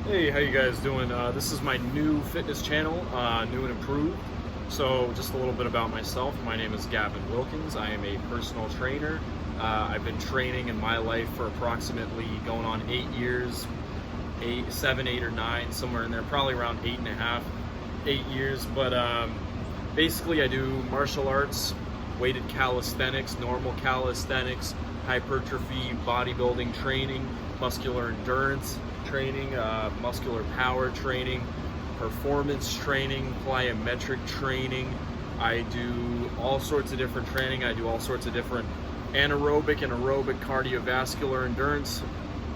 Hey, how you guys doing? This is my new fitness channel, new and improved. So just a little bit about myself. My name is Gavin Wilkins. I am a personal trainer. I've been training in my life for approximately going on 8 years, 8, 7, 8, or 9, somewhere in there, probably around 8.5, 8 years. But basically I do martial arts, weighted calisthenics, normal calisthenics, hypertrophy, bodybuilding training, muscular endurance training, muscular power training, performance training, plyometric training. I do all sorts of different training. I do all sorts of different anaerobic and aerobic cardiovascular endurance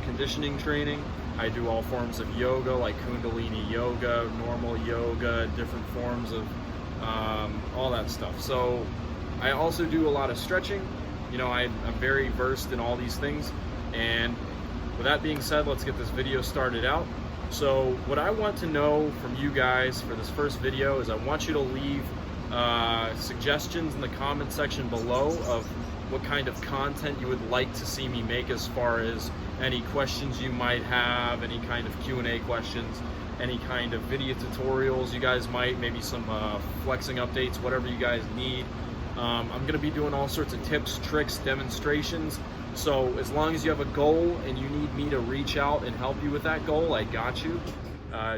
conditioning training. I do all forms of yoga like Kundalini yoga, normal yoga, different forms of all that stuff. So I also do a lot of stretching. I'm very versed in all these things. And with that being said, let's get this video started out. So what I want to know from you guys for this first video is I want you to leave suggestions in the comment section below of what kind of content you would like to see me make, as far as any questions you might have, any kind of Q&A questions, any kind of video tutorials you guys might, maybe some flexing updates, whatever you guys need. I'm going to be doing all sorts of tips, tricks, demonstrations. So as long as you have a goal and you need me to reach out and help you with that goal, I got you.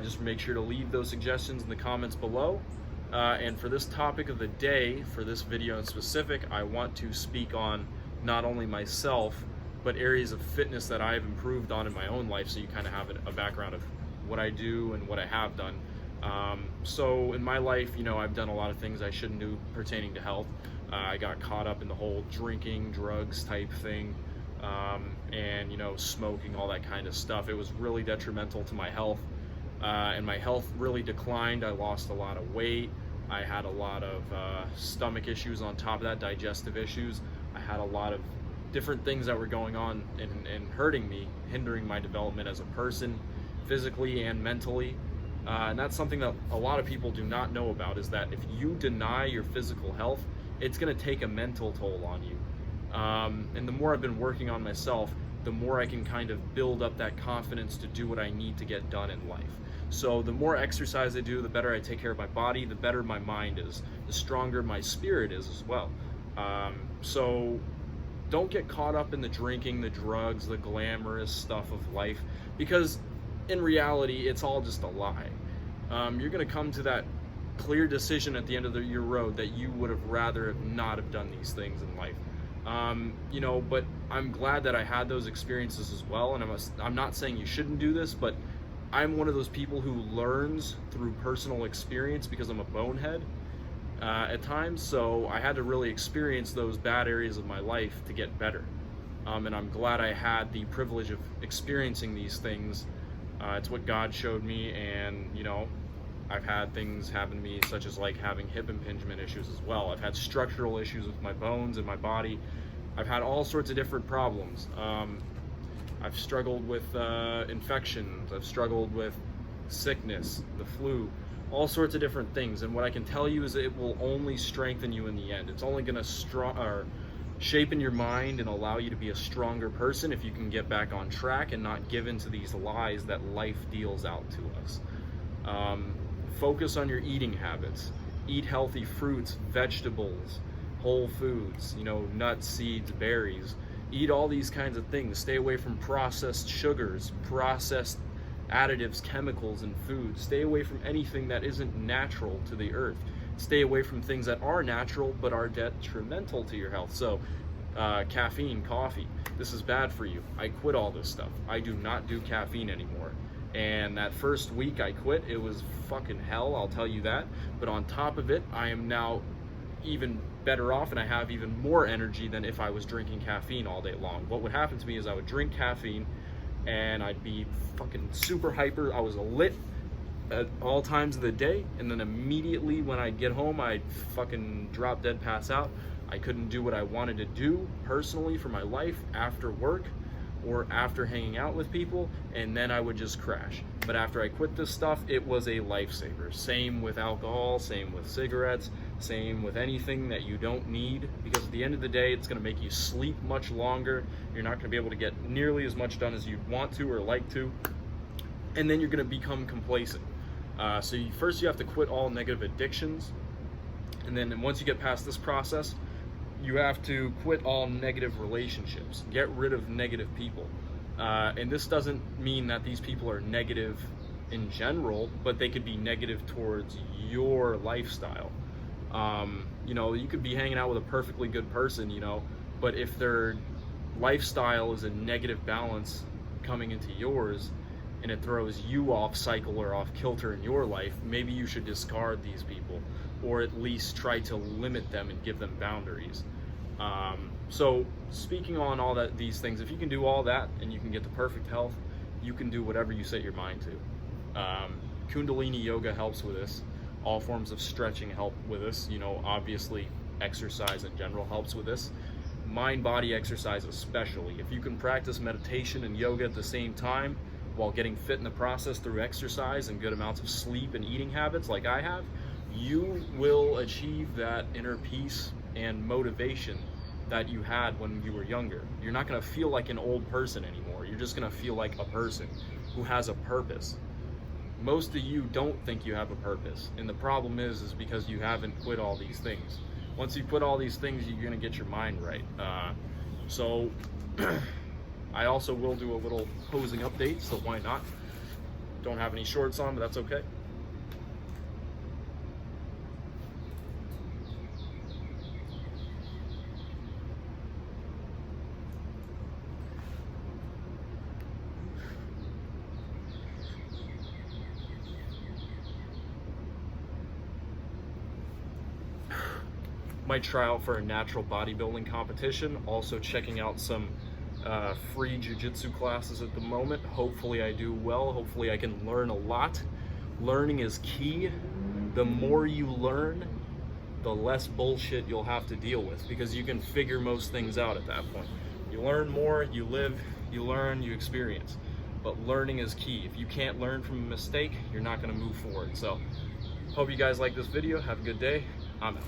Just make sure to leave those suggestions in the comments below. And for this topic of the day, for this video in specific, I want to speak on not only myself, but areas of fitness that I've improved on in my own life, so you kind of have a background of what I do and what I have done. So in my life, I've done a lot of things I shouldn't do pertaining to health. I got caught up in the whole drinking, drugs type thing, and smoking, all that kind of stuff. It was really detrimental to my health, and my health really declined. I lost a lot of weight. I had a lot of stomach issues on top of that, digestive issues. I had a lot of different things that were going on and hurting me, hindering my development as a person, physically and mentally. And that's something that a lot of people do not know about, is that if you deny your physical health, it's going to take a mental toll on you. And the more I've been working on myself, the more I can kind of build up that confidence to do what I need to get done in life. So the more exercise I do, the better I take care of my body, the better my mind is, the stronger my spirit is as well. So don't get caught up in the drinking, the drugs, the glamorous stuff of life, because in reality, it's all just a lie. You're going to come to that clear decision at the end of your road that you would have rather not have done these things in life. But I'm glad that I had those experiences as well. And I'm not saying you shouldn't do this, but I'm one of those people who learns through personal experience, because I'm a bonehead at times. So I had to really experience those bad areas of my life to get better. And I'm glad I had the privilege of experiencing these things. It's what God showed me, and I've had things happen to me, such as like having hip impingement issues as well. I've had structural issues with my bones and my body. I've had all sorts of different problems. I've struggled with infections. I've struggled with sickness, the flu, all sorts of different things. And what I can tell you is it will only strengthen you in the end. It's only going to shape in your mind and allow you to be a stronger person if you can get back on track and not give in to these lies that life deals out to us. Focus on your eating habits. Eat healthy fruits, vegetables, whole foods, nuts, seeds, berries. Eat all these kinds of things. Stay away from processed sugars, processed additives, chemicals in food. Stay away from anything that isn't natural to the earth. Stay away from things that are natural but are detrimental to your health. So caffeine, coffee, this is bad for you. I quit all this stuff. I do not do caffeine anymore. And that first week I quit, it was fucking hell, I'll tell you that. But on top of it, I am now even better off, and I have even more energy than if I was drinking caffeine all day long. What would happen to me is I would drink caffeine and I'd be fucking super hyper. I was lit at all times of the day, and then immediately when I'd get home, I'd fucking drop dead, pass out. I couldn't do what I wanted to do personally for my life after work or after hanging out with people, and then I would just crash. But after I quit this stuff, it was a lifesaver. Same with alcohol, same with cigarettes, same with anything that you don't need, because at the end of the day, it's gonna make you sleep much longer. You're not gonna be able to get nearly as much done as you'd want to or like to. and then you're going to become complacent. So first you have to quit all negative addictions, and then once you get past this process, you have to quit all negative relationships, get rid of negative people. And this doesn't mean that these people are negative in general, but they could be negative towards your lifestyle. You know, you could be hanging out with a perfectly good person, you know, but if their lifestyle is a negative balance coming into yours, and it throws you off cycle or off kilter in your life, maybe you should discard these people, or at least try to limit them and give them boundaries. So speaking on all these things, if you can do all that and you can get the perfect health, you can do whatever you set your mind to. Kundalini yoga helps with this. All forms of stretching help with this. You know, obviously exercise in general helps with this. Mind-body exercise especially. If you can practice meditation and yoga at the same time while getting fit in the process through exercise and good amounts of sleep and eating habits like I have, you will achieve that inner peace and motivation that you had when you were younger. You're not going to feel like an old person anymore. You're just going to feel like a person who has a purpose. Most of you don't think you have a purpose, and the problem is because you haven't quit all these things. Once you quit all these things, you're going to get your mind right. So I also will do a little posing update, so why not? Don't have any shorts on, but that's okay. Might try out for a natural bodybuilding competition. Also checking out some free jiu-jitsu classes at the moment. Hopefully I do well. Hopefully I can learn a lot. Learning is key. The more you learn, the less bullshit you'll have to deal with, because you can figure most things out at that point. You learn more, you live, you learn, you experience. But learning is key. If you can't learn from a mistake, you're not going to move forward. So hope you guys like this video. Have a good day. I'm out.